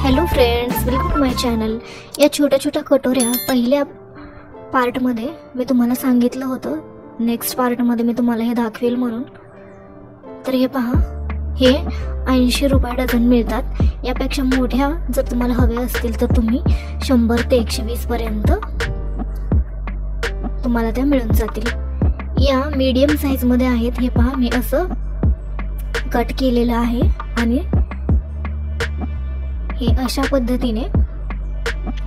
Hello friends, welcome to my channel. या छोट्या छोट्या कटोऱ्या पहिल्या पार्टमध्ये मी तुम्हाला सांगितलं होतं, नेक्स्ट पार्टमध्ये मी तुम्हाला हे दाखवेल म्हणून। तर हे पहा, हे 80 रुपये डझन मिळतात। यापेक्षा मोठ्या जर तुम्हाला हवे असतील तर तुम्ही 100 ते 120 पर्यंत तुम्हाला त्या मिळून जातील। या मीडियम साईजमध्ये आहेत। हे पहा, मी असं कट केलेलं आहे आणि हे अशा पद्धतीने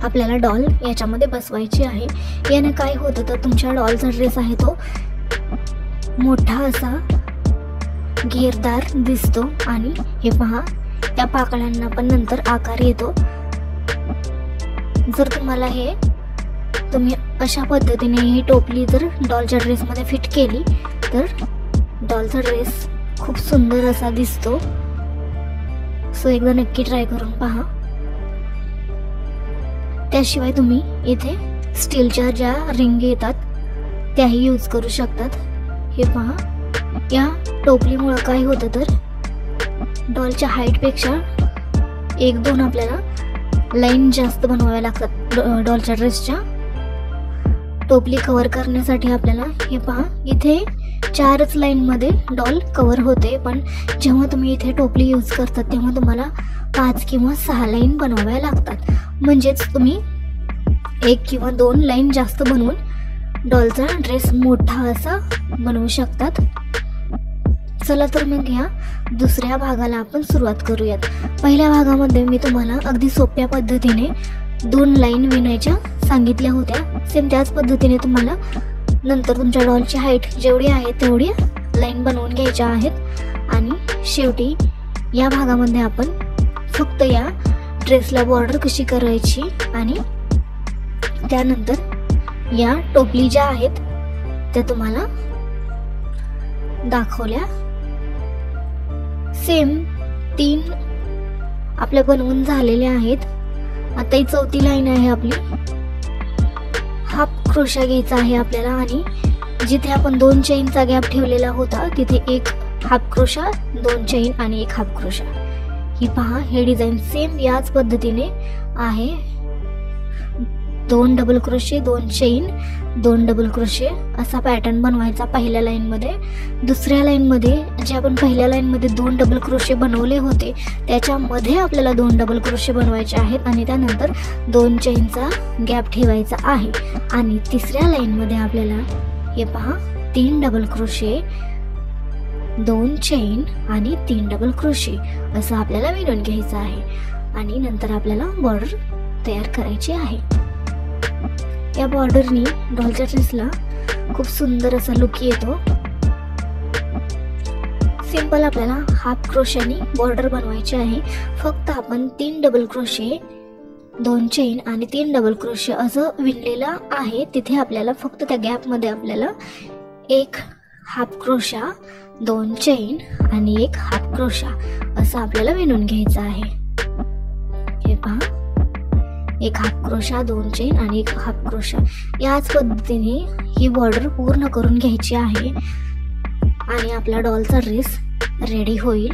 आपल्याला डॉल याच्यामध्ये बसवायची आहे। याने काय होतं तर तुमच्या डॉलचा ड्रेस आहे तो मोठा असा घेरदार दिसतो आणि हे पहा, त्या पाकळ्यांना पण नंतर आकार येतो। जर तुम्हाला हे तुम्ही अशा पद्धतीने ही टोपली जर डॉलच्या ड्रेसमध्ये फिट केली तर डॉलचा ड्रेस खूप सुंदर असा दिसतो। सो एकदा नक्की ट्राय करून पहा। त्याशिवाय तुम्ही इथे स्टीलच्या ज्या रिंग येतात त्याही यूज करू शकतात। हे पहा, या टोपलीमुळे काय होतं तर डॉलच्या हाईटपेक्षा 1-2 आपल्याला लाईन जास्त बनवाव्या लागतात। डॉलच्या ड्रेसच्या टोपली कव्हर करण्यासाठी आपल्याला हे पहा, इथे 4च लाईनमध्ये डॉल कव्हर होते, पण जेव्हा तुम्ही इथे टोपली यूज करतात तेव्हा तुम्हाला 5 किंवा 6 लाईन बनवाव्या लागतात। म्हणजेच तुम्ही 1 किंवा 2 लाईन जास्त बनवून डॉलचा ड्रेस मोठा असा बनवू शकतात। चला तर मग ह्या दुसऱ्या भागाला आपण सुरुवात करूयात। पहिल्या भागामध्ये मी तुम्हाला अगदी सोप्या पद्धतीने 2 लाईन विणायच्या सांगितल्या होत्या। सेम त्याच पद्धतीने तुम्हाला नंतर तुमच्या डॉलची हाईट जेवढी आहे तेवढी लाईन बनवून घ्यायच्या आहेत। आणि शेवटी या भागामध्ये आपण फक्त या ड्रेसला बॉर्डर कशी करायची आणि त्यानंतर या टोपली ज्या आहेत त्या तुम्हाला दाखवल्या। सेम 3 आपल्या बनवून झालेल्या आहेत। आता ही 4थी लाईन आहे आपली। हाफ क्रोशा घ्यायचा आहे आपल्याला आणि जिथे आपण 2 चेनचा गॅप ठेवलेला होता तिथे 1 हाफ क्रोशा, 2 चेन आणि 1 हाफ क्रोशा। ही पहा, हे डिझाईन सेम याच पद्धतीने आहे। 2 double crochet, 2 chain, 2 double crochet असा पॅटर्न बनवायचा पहिल्या लाईन मध्ये। दुसऱ्या लाईन मध्ये जे आपण पहिल्या लाईन मध्ये 2 डबल क्रोशे बनवले होते त्याच्यामध्ये आपल्याला 2 डबल क्रोशे बनवायचे आहेत आणि त्यानंतर 2 चेनचा गॅप ठेवायचा आहे। आणि तिसऱ्या लाईन मध्ये आपल्याला हे पहा, 3 डबल क्रोशे, 2 चेन आणि 3 डबल क्रोशे असं आपल्याला विणून घ्यायचं आहे। आणि नंतर आपल्याला बॉर्डर तयार करायची आहे। या बॉर्डरनी डॉलच्या ड्रेसला खूप सुंदर असा लुक येतो। सिंपल आपल्याला हाफ क्रोशानी बॉर्डर बनवायची आहे। फक्त आपण 3 डबल क्रोशे, 2 चेन आणि 3 डबल क्रोशे असं विणलेलं आहे। तिथे आपल्याला फक्त त्या गॅप मध्ये आपल्याला 1 हाफ क्रोशा, 2 चेन आणि 1 हाफ क्रोशा असं आपल्याला विणून घ्यायचं आहे। हे पहा, 1 हाफ क्रोशा, 2 चेन आणि 1 हाफ क्रोशा याच पद्धतीने ही बॉर्डर पूर्ण करून घ्यायची आहे आणि आपला डॉलचा ड्रेस रेडी होईल।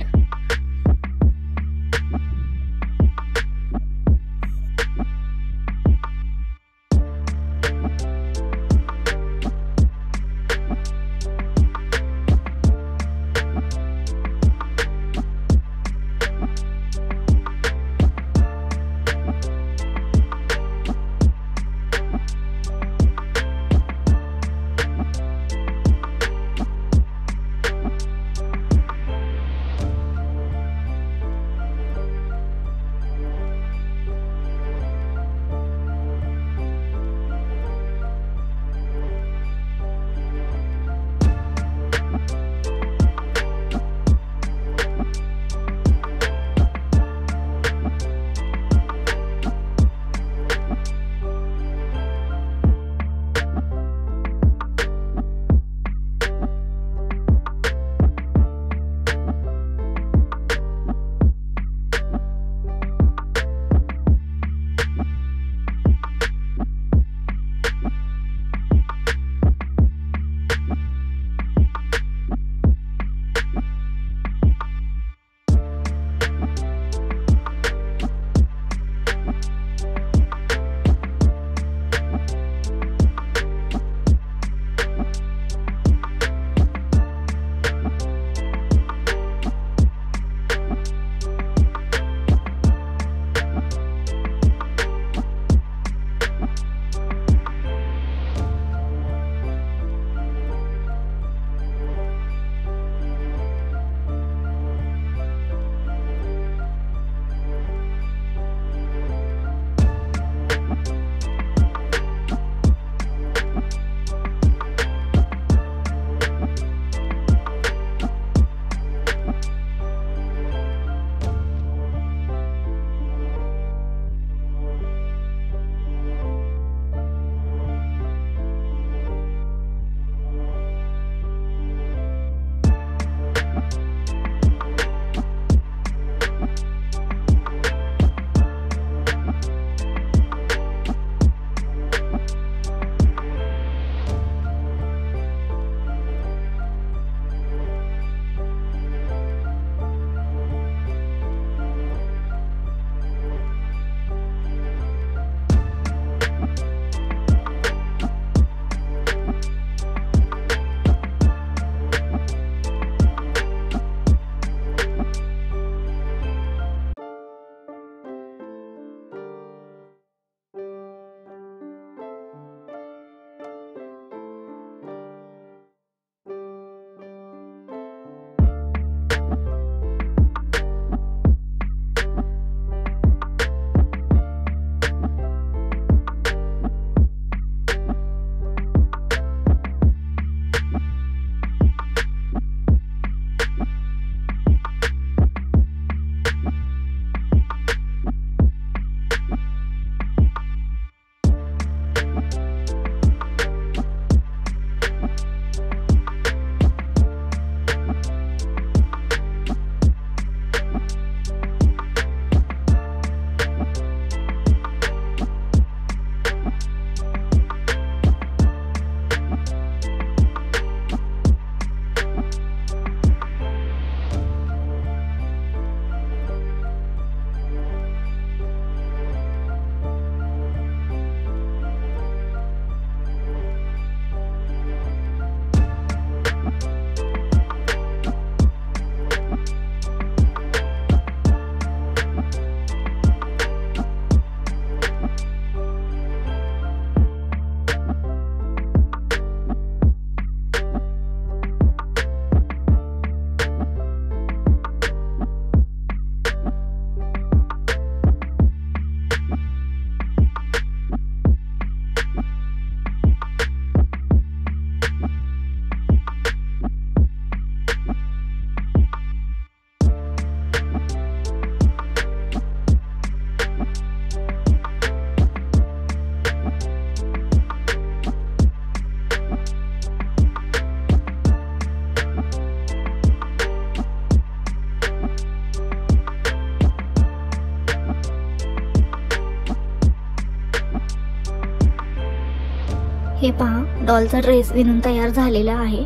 हे पहा, डॉलचा ड्रेस विणून तयार झालेला आहे.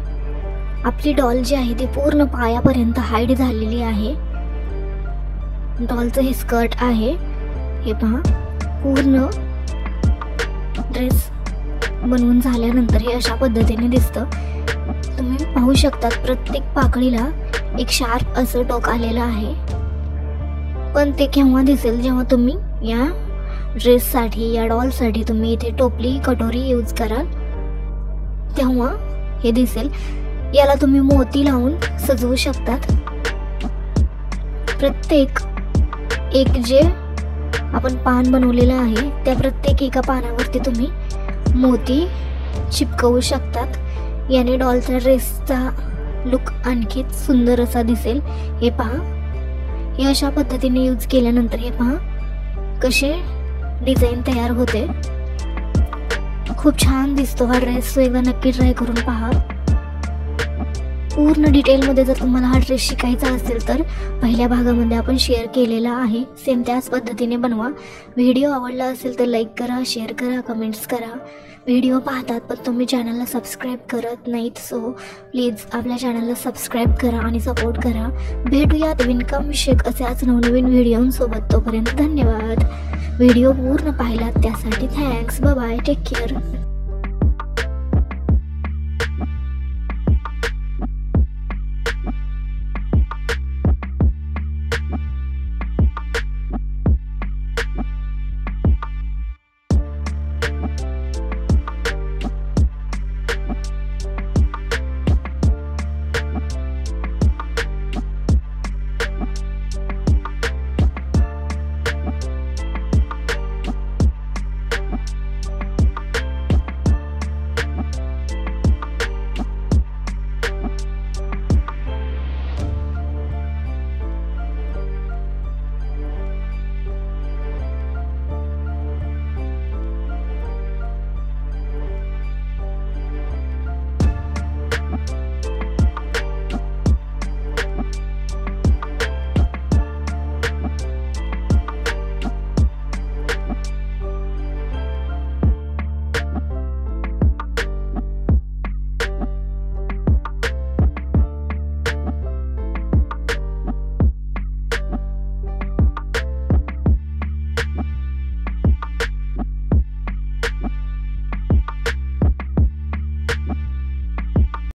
आपली डॉल जी आहे ती पूर्ण पायापर्यंत हाईड झालेली आहे. डॉलचं हे स्कर्ट आहे. हे पहा, पूर्ण ड्रेस बनवून झाल्यानंतर हे अशा पद्धतीने दिसतं. तुम्ही पाहू शकतात प्रत्येक पाकळीला एक शार्प असं टोक आलेलं आहे. पण ते केव्हा दिसेल, जेव्हा तुम्ही या ड्रेससाठी, या डॉलसाठी तुम्ही इथे टोपली कटोरी यूज कराल तेव्हा हे दिसेल. याला तुम्ही मोती लावून सजवू शकतात. प्रत्येक एक जे आपण पान बनवलेलं आहे त्या प्रत्येक एका पानावरती तुम्ही मोती चिपकवू शकतात. याने डॉलच्या ड्रेसचा लुक आणखी सुंदर असा दिसेल. हे पहा, हे अशा पद्धतीने यूज केल्यानंतर हे पहा कसे डिझाईन तयार होते. खूप छान दिसतो हा ड्रेस. तो एकदा नक्की ट्राय करून पहा. पूर्ण डिटेलमध्ये जर तुम्हाला हा ड्रेस शिकायचा असेल तर पहिल्या भागामध्ये आपण शेअर केलेला आहे. सेम त्याच पद्धतीने बनवा. व्हिडिओ आवडला असेल तर लाईक करा, शेअर करा, कमेंट्स करा. व्हिडिओ पाहतात पण तुम्ही चॅनलला सबस्क्राईब करत नाहीत, सो प्लीज आपल्या चॅनलला सबस्क्राईब करा आणि सपोर्ट करा. भेटूयात विणकाम विषयक असेच नवनवीन व्हिडिओंसोबत. तोपर्यंत धन्यवाद. व्हिडिओ पूर्ण पाहिलात त्यासाठी thanks. Bye bye. Take care.